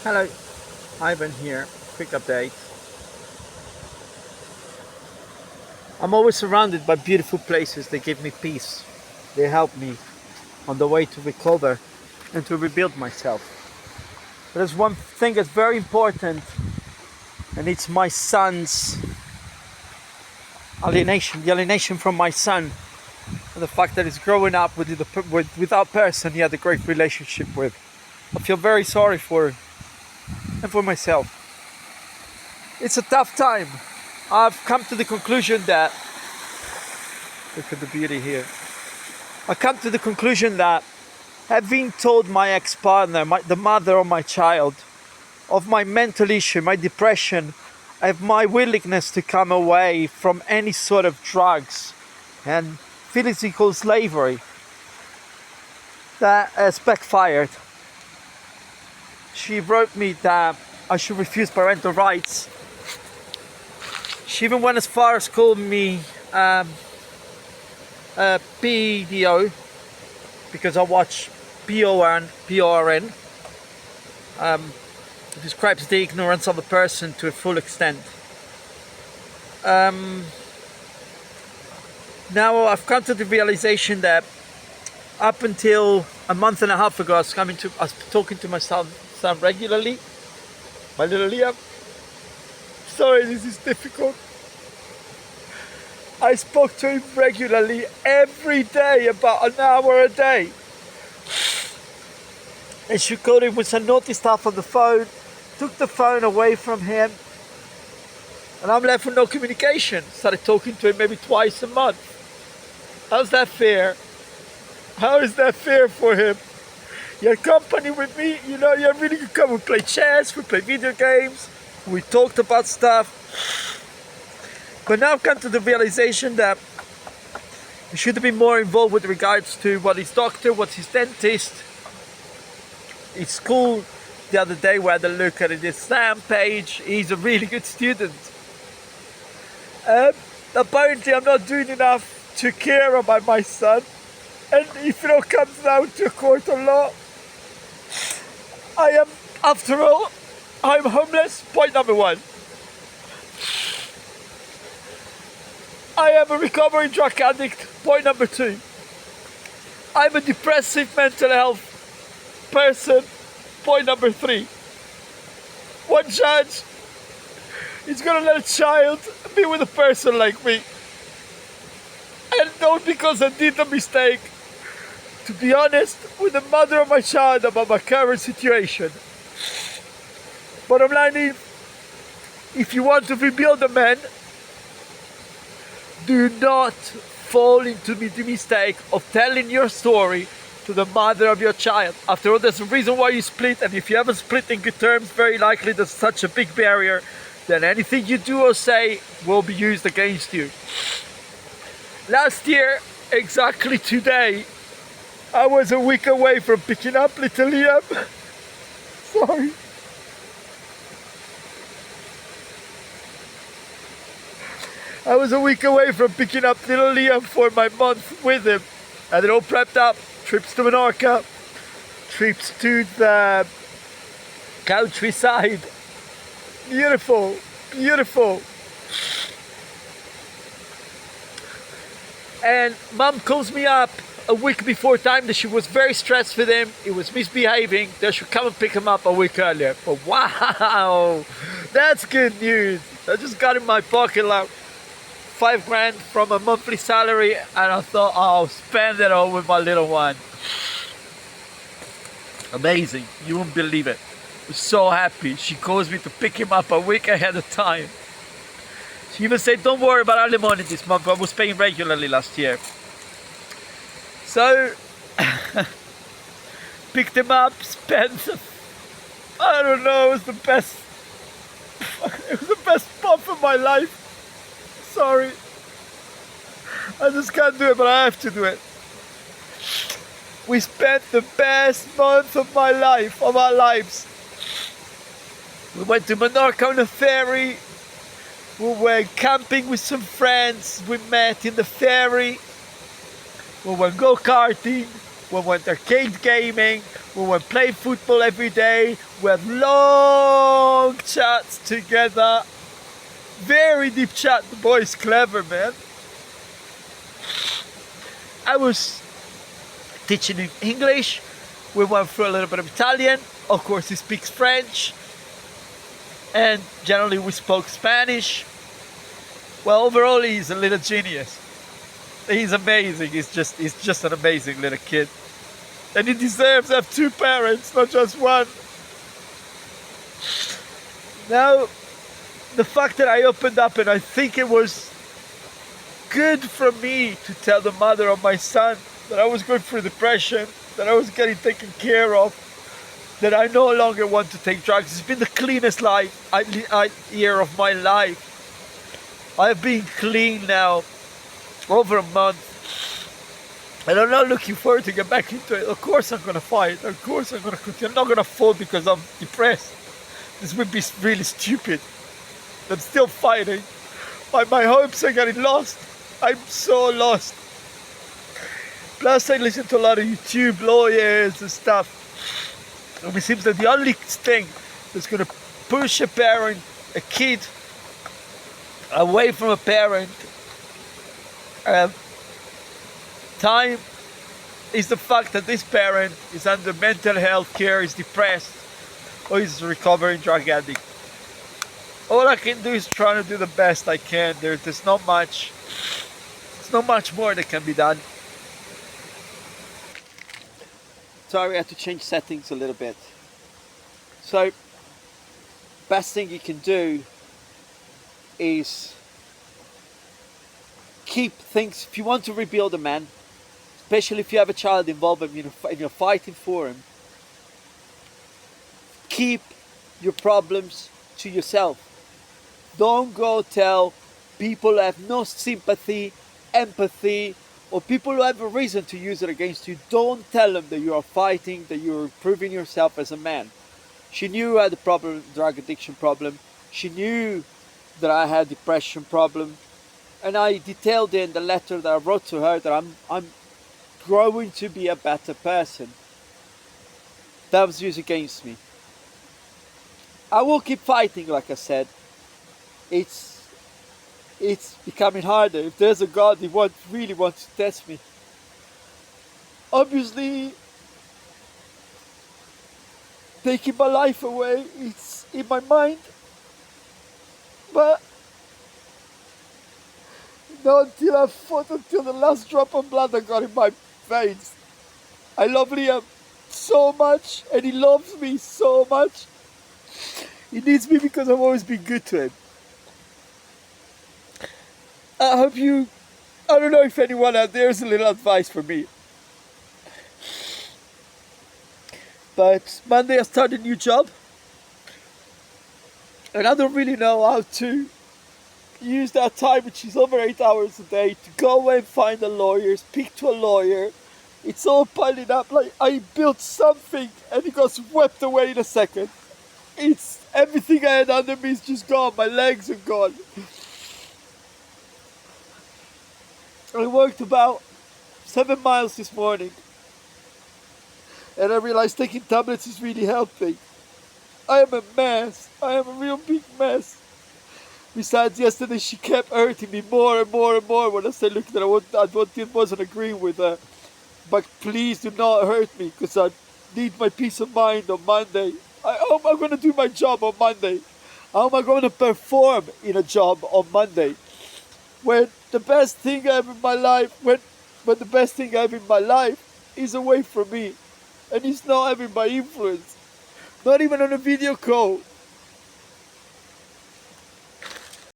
Hello, Ivan here. Quick update. I'm always surrounded by beautiful places. They give me peace. They help me on the way to recover and to rebuild myself. But there's one thing that's very important, and it's my son's alienation, the alienation from my son, and the fact that he's growing up without person he had a great relationship with. I feel very sorry for him and for myself. It's a tough time. I've come to the conclusion that, look at the beauty here. I've come to the conclusion that having told my ex-partner, the mother of my child, of my mental issue, my depression, of my willingness to come away from any sort of drugs and physical slavery, that has backfired. She wrote me that I should refuse parental rights. She even went as far as calling me PDO because I watch PORN. It describes the ignorance of a person to a full extent. Now I've come to the realization that up until a month and a half ago, I was talking to my son regularly, my little Liam. Sorry, this is difficult. I spoke to him regularly every day, about an hour a day. And she called him with some naughty stuff on the phone, took the phone away from him, and I'm left with no communication. Started talking to him maybe twice a month. How's that fair? How is that fair for him? He had company with me, you really could come. We play chess, we play video games, we talked about stuff. But now I've come to the realization that he should have been more involved with regards to what his doctor, what's his dentist. His school, the other day we had a look at his exam page. He's a really good student. Apparently I'm not doing enough to care about my son. And if it all comes down to a court of law, after all, I'm homeless, point number one. I am a recovering drug addict, point number two. I'm a depressive mental health person, point number three. One judge is gonna let a child be with a person like me. And not because I did a mistake, to be honest with the mother of my child about my current situation. Bottom line is, if you want to rebuild a man, do not fall into the mistake of telling your story to the mother of your child. After all, there's a reason why you split, and if you haven't split in good terms, very likely there's such a big barrier that anything you do or say will be used against you. Last year, exactly today, I was a week away from picking up little Liam. Sorry. I was a week away from picking up little Liam for my month with him. Had it all prepped up. Trips to Menorca. Trips to the countryside. Beautiful, beautiful. And Mum calls me up a week before time that she was very stressed with him. He was misbehaving. They should come and pick him up a week earlier. But wow, that's good news. I just got in my pocket like $5,000 from a monthly salary, and I thought, I'll spend it all with my little one. Amazing. You won't believe it. I was so happy. She calls me to pick him up a week ahead of time. She even said, don't worry about alimony this month. I was paying regularly last year. So, picked him up, spent, I don't know, it was the best month of my life. Sorry. I just can't do it, but I have to do it. We spent the best month of our lives. We went to Menorca on a ferry. We went camping with some friends. We met in the ferry. We went go-karting. We went arcade gaming. We went play football every day. We had long chats together. Very deep chat. The boy is clever, man. I was teaching him English. We went through a little bit of Italian. Of course, he speaks French. And generally we spoke Spanish. Well, overall, he's a little genius. He's amazing. He's just an amazing little kid. And he deserves to have two parents, not just one. Now, the fact that I opened up, and I think it was good for me to tell the mother of my son that I was going through depression, that I was getting taken care of, that I no longer want to take drugs. It's been the cleanest year of my life. I've been clean now over a month. And I'm not looking forward to get back into it. Of course I'm going to fight. Of course I'm going to continue. I'm not going to fall because I'm depressed. This would be really stupid. I'm still fighting. My hopes are getting lost. I'm so lost. Plus I listen to a lot of YouTube lawyers and stuff. And it seems that the only thing that's going to push a kid away from a parent time is the fact that this parent is under mental health care, is depressed, or is a recovering drug addict. All I can do is try to do the best I can. There's not much more that can be done. Sorry, I had to change settings a little bit. So, best thing you can do is keep things, if you want to rebuild a man, especially if you have a child involved and you're fighting for him, keep your problems to yourself. Don't go tell people who have no sympathy, empathy, or people who have a reason to use it against you. Don't tell them that you are fighting, that you're improving yourself as a man. She knew I had a problem, drug addiction problem. She knew that I had depression problem. And I detailed in the letter that I wrote to her that I'm growing to be a better person. That was used against me. I will keep fighting, like I said. It's becoming harder. If there's a God, He really wants to test me. Obviously, taking my life away, it's in my mind. But not until I fought until the last drop of blood I got in my veins. I love Liam so much, and he loves me so much. He needs me because I've always been good to him. I don't know if anyone out there has a little advice for me. But Monday I start a new job. And I don't really know how to use that time, which is over 8 hours a day, to go away and find a lawyer, speak to a lawyer. It's all piling up. Like I built something and it got swept away in a second. It's everything I had under me is just gone. My legs are gone. I walked about 7 miles this morning. And I realized taking tablets is really helping. I am a mess. I am a real big mess. Besides, yesterday she kept hurting me more and more and more when I said, look, that I wasn't agreeing with her. But please do not hurt me because I need my peace of mind on Monday. How am I going to do my job on Monday? How am I going to perform in a job on Monday? When the best thing I have in my life, when the best thing I have in my life is away from me. And he's not having my influence. Not even on a video call.